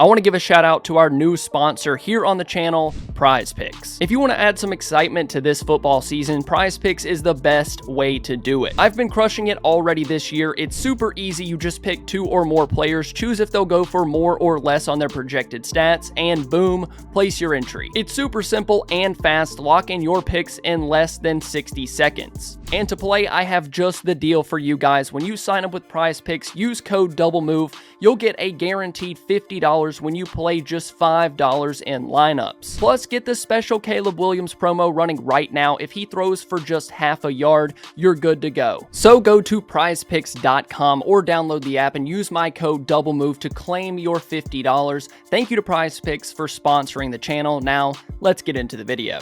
I want to give a shout out to our new sponsor here on the channel, Prize Picks. If you want to add some excitement to this football season, Prize Picks is the best way to do it. I've been crushing it already this year. It's super easy. You just pick 2 or more players, choose if they'll go for more or less on their projected stats, and boom, place your entry. It's super simple and fast. Lock in your picks in less than 60 seconds. And to play, I have just the deal for you guys. When you sign up with Prize Picks, use code DOUBLEMOVE. You'll get a guaranteed $50 when you play just $5 in lineups. Plus, get the special Caleb Williams promo running right now. If he throws for just half a yard, you're good to go. So go to prizepicks.com or download the app and use my code DOUBLEMOVE to claim your $50. Thank you to Prize Picks for sponsoring the channel. Now, let's get into the video.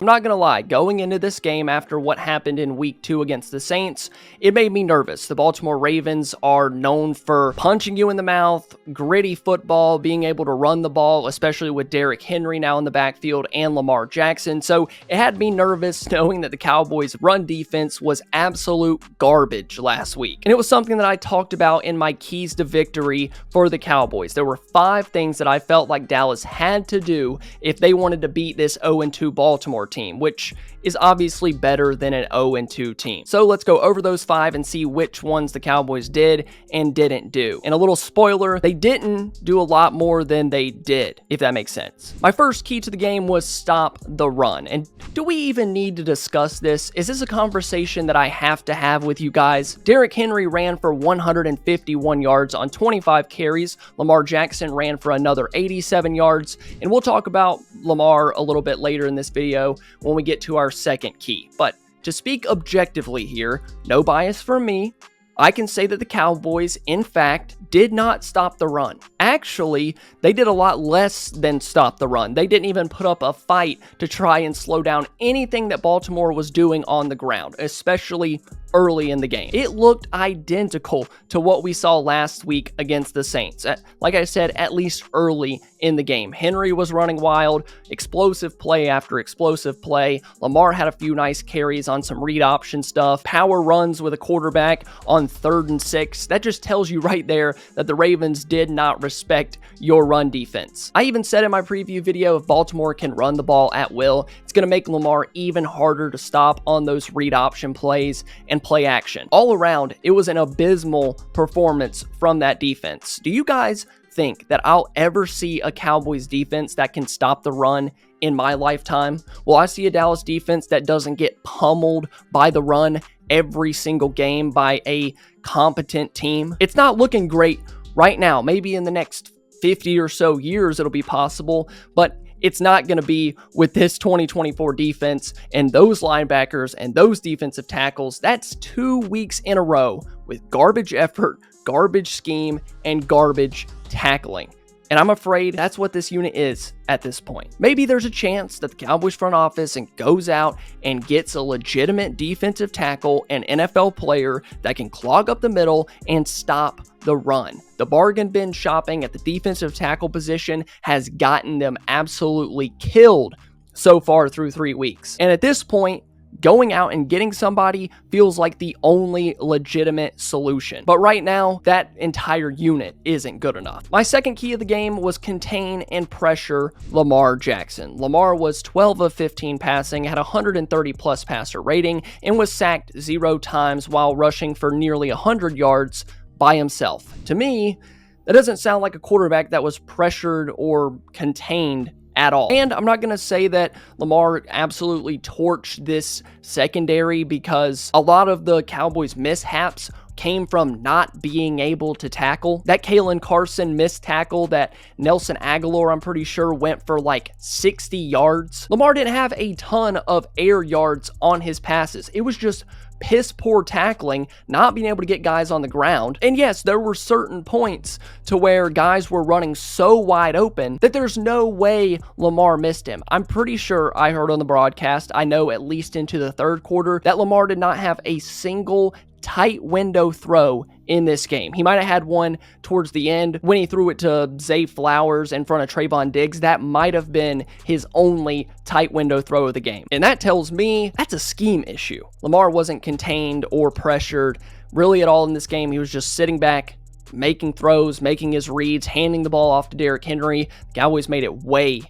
I'm not gonna lie, going into this game after what happened in week 2 against the Saints, it made me nervous. The Baltimore Ravens are known for punching you in the mouth, gritty football, being able to run the ball, especially with Derrick Henry now in the backfield and Lamar Jackson. So it had me nervous knowing that the Cowboys' run defense was absolute garbage last week. And it was something that I talked about in my keys to victory for the Cowboys. There were 5 things that I felt like Dallas had to do if they wanted to beat this 0-2 Baltimore team, which is obviously better than an 0-2 team. So let's go over those 5 and see which ones the Cowboys did and didn't do. And a little spoiler, they didn't do a lot more than they did, if that makes sense. My first key to the game was stop the run. And do we even need to discuss this? Is this a conversation that I have to have with you guys? Derrick Henry ran for 151 yards on 25 carries. Lamar Jackson ran for another 87 yards. And we'll talk about Lamar a little bit later in this video when we get to our second key. But to speak objectively here, no bias from me, I can say that the Cowboys, in fact, did not stop the run. Actually, they did a lot less than stop the run. They didn't even put up a fight to try and slow down anything that Baltimore was doing on the ground, especially early in the game. It looked identical to what we saw last week against the Saints. Like I said, at least early in the game. Henry was running wild, explosive play after explosive play. Lamar had a few nice carries on some read option stuff, power runs with a quarterback on 3rd and 6. That just tells you right there that the Ravens did not respect your run defense. I even said in my preview video, if Baltimore can run the ball at will, it's going to make Lamar even harder to stop on those read option plays and play action. All around, it was an abysmal performance from that defense. Do you guys think that I'll ever see a Cowboys defense that can stop the run in my lifetime? Will I see a Dallas defense that doesn't get pummeled by the run every single game by a competent team? It's not looking great right now. Maybe in the next 50 or so years it'll be possible, but it's not going to be with this 2024 defense and those linebackers and those defensive tackles. That's 2 weeks in a row with garbage effort, garbage scheme, and garbage tackling. And I'm afraid that's what this unit is at this point. Maybe there's a chance that the Cowboys front office goes out and gets a legitimate defensive tackle, an NFL player that can clog up the middle and stop the run. The bargain bin shopping at the defensive tackle position has gotten them absolutely killed so far through 3 weeks. And at this point, going out and getting somebody feels like the only legitimate solution. But right now, that entire unit isn't good enough. My second key of the game was contain and pressure Lamar Jackson. Lamar was 12 of 15 passing, had 130 plus passer rating, and was sacked 0 times while rushing for nearly 100 yards by himself. To me, that doesn't sound like a quarterback that was pressured or contained at all. And I'm not going to say that Lamar absolutely torched this secondary, because a lot of the Cowboys' mishaps came from not being able to tackle. That Kalen Carson missed tackle that Nelson Aguilar, I'm pretty sure, went for like 60 yards. Lamar didn't have a ton of air yards on his passes. It was just piss poor tackling, not being able to get guys on the ground. And yes, there were certain points to where guys were running so wide open that there's no way Lamar missed him. I'm pretty sure I heard on the broadcast, I know at least into the third quarter, that Lamar did not have a single tight window throw in this game. He might have had one towards the end when he threw it to Zay Flowers in front of Trayvon Diggs. That might have been his only tight window throw of the game. And that tells me that's a scheme issue. Lamar wasn't contained or pressured really at all in this game. He was just sitting back, making throws, making his reads, handing the ball off to Derrick Henry. The Cowboys made it way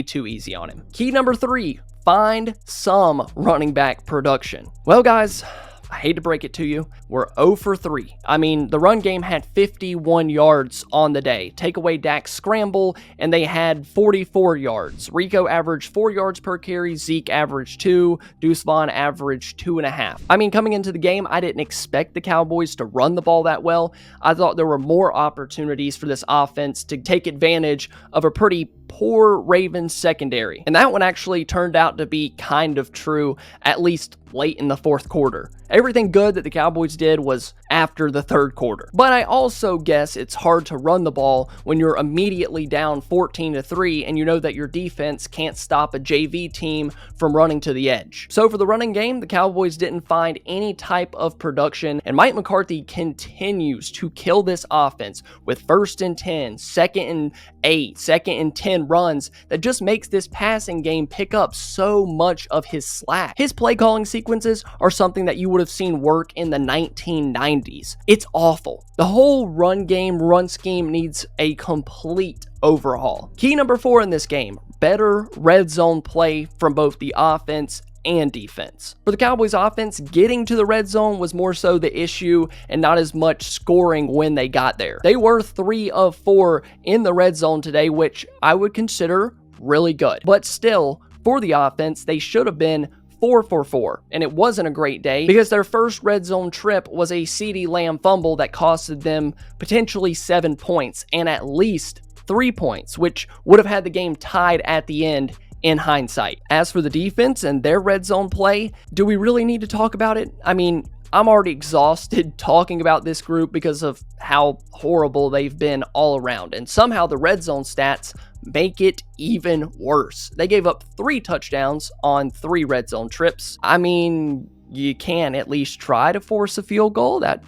too easy on him. Key number 3, find some running back production. Well, guys, I hate to break it to you, we're 0 for 3. I mean, the run game had 51 yards on the day. Take away Dak's scramble, and they had 44 yards. Rico averaged 4 yards per carry. Zeke averaged 2. Deuce Vaughn averaged 2.5. I mean, coming into the game, I didn't expect the Cowboys to run the ball that well. I thought there were more opportunities for this offense to take advantage of a pretty poor Ravens secondary. And that one actually turned out to be kind of true, at least late in the fourth quarter. Everything good that the Cowboys did was after the third quarter. But I also guess it's hard to run the ball when you're immediately down 14-3 and you know that your defense can't stop a JV team from running to the edge. So for the running game, the Cowboys didn't find any type of production, and Mike McCarthy continues to kill this offense with 1st and 10, 2nd and 8, 2nd and 10 runs that just makes this passing game pick up so much of his slack. His play calling sequences are something that you would have seen work in the 1990s. It's awful. The whole run scheme needs a complete overhaul. Key number 4 in this game, better red zone play from both the offense and defense. For the Cowboys offense, getting to the red zone was more so the issue and not as much scoring when they got there. They were 3 of 4 in the red zone today, which I would consider really good. But still, for the offense, they should have been 4 for 4, and it wasn't a great day because their first red zone trip was a CeeDee Lamb fumble that costed them potentially 7 points and at least 3 points, which would have had the game tied at the end in hindsight. As for the defense and their red zone play, do we really need to talk about it? I mean, I'm already exhausted talking about this group because of how horrible they've been all around, and somehow the red zone stats make it even worse. They gave up 3 touchdowns on 3 red zone trips. I mean, you can at least try to force a field goal. That'd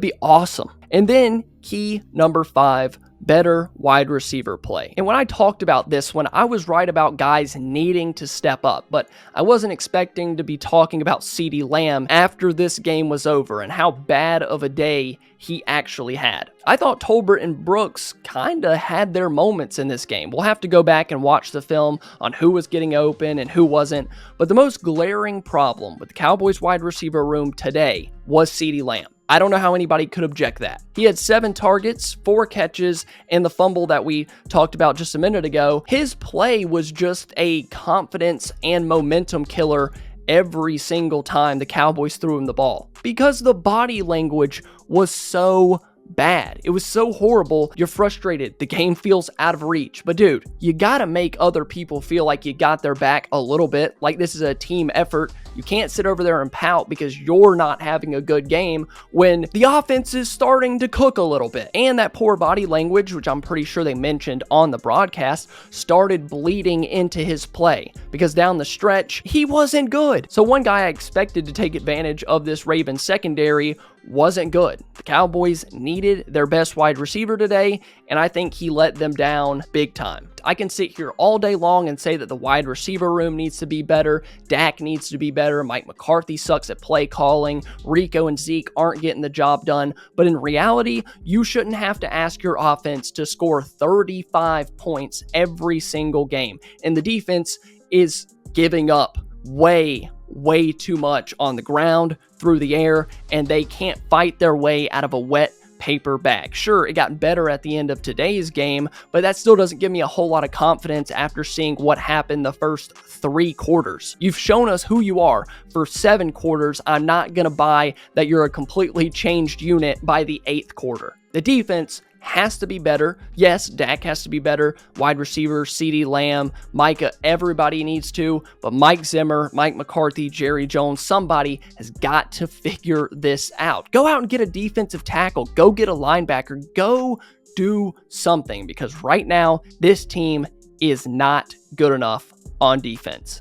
be awesome. And then key number 5, better wide receiver play. And when I talked about this one, I was right about guys needing to step up, but I wasn't expecting to be talking about CeeDee Lamb after this game was over and how bad of a day he actually had. I thought Tolbert and Brooks kinda had their moments in this game. We'll have to go back and watch the film on who was getting open and who wasn't, but the most glaring problem with the Cowboys wide receiver room today was CeeDee Lamb. I don't know how anybody could object that. He had 7 targets, 4 catches, and the fumble that we talked about just a minute ago. His play was just a confidence and momentum killer every single time the Cowboys threw him the ball because the body language was so bad. It was so horrible. You're frustrated. The game feels out of reach. But dude, you gotta make other people feel like you got their back a little bit, like this is a team effort. You can't sit over there and pout because you're not having a good game when the offense is starting to cook a little bit. And that poor body language, which I'm pretty sure they mentioned on the broadcast, started bleeding into his play because down the stretch, he wasn't good. So one guy I expected to take advantage of this Ravens secondary wasn't good. The Cowboys needed their best wide receiver today, and I think he let them down big time. I can sit here all day long and say that the wide receiver room needs to be better, Dak needs to be better, Mike McCarthy sucks at play calling, Rico and Zeke aren't getting the job done, but in reality, you shouldn't have to ask your offense to score 35 points every single game, and the defense is giving up way too much on the ground, through the air, and they can't fight their way out of a wet paper bag. Sure, it got better at the end of today's game, but that still doesn't give me a whole lot of confidence after seeing what happened the first 3 quarters. You've shown us who you are for 7 quarters. I'm not going to buy that you're a completely changed unit by the 8th quarter. The defense has to be better. Yes, Dak has to be better. Wide receiver, CeeDee Lamb, Micah, everybody needs to. But Mike Zimmer, Mike McCarthy, Jerry Jones, somebody has got to figure this out. Go out and get a defensive tackle. Go get a linebacker. Go do something because right now, this team is not good enough on defense.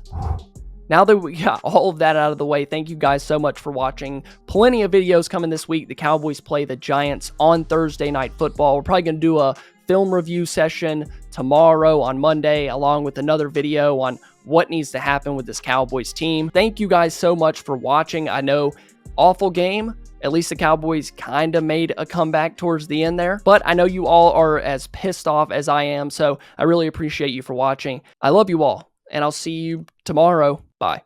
Now that we got all of that out of the way, thank you guys so much for watching. Plenty of videos coming this week. The Cowboys play the Giants on Thursday Night Football. We're probably going to do a film review session tomorrow on Monday, along with another video on what needs to happen with this Cowboys team. Thank you guys so much for watching. I know, awful game. At least the Cowboys kind of made a comeback towards the end there. But I know you all are as pissed off as I am, so I really appreciate you for watching. I love you all, and I'll see you tomorrow. Bye.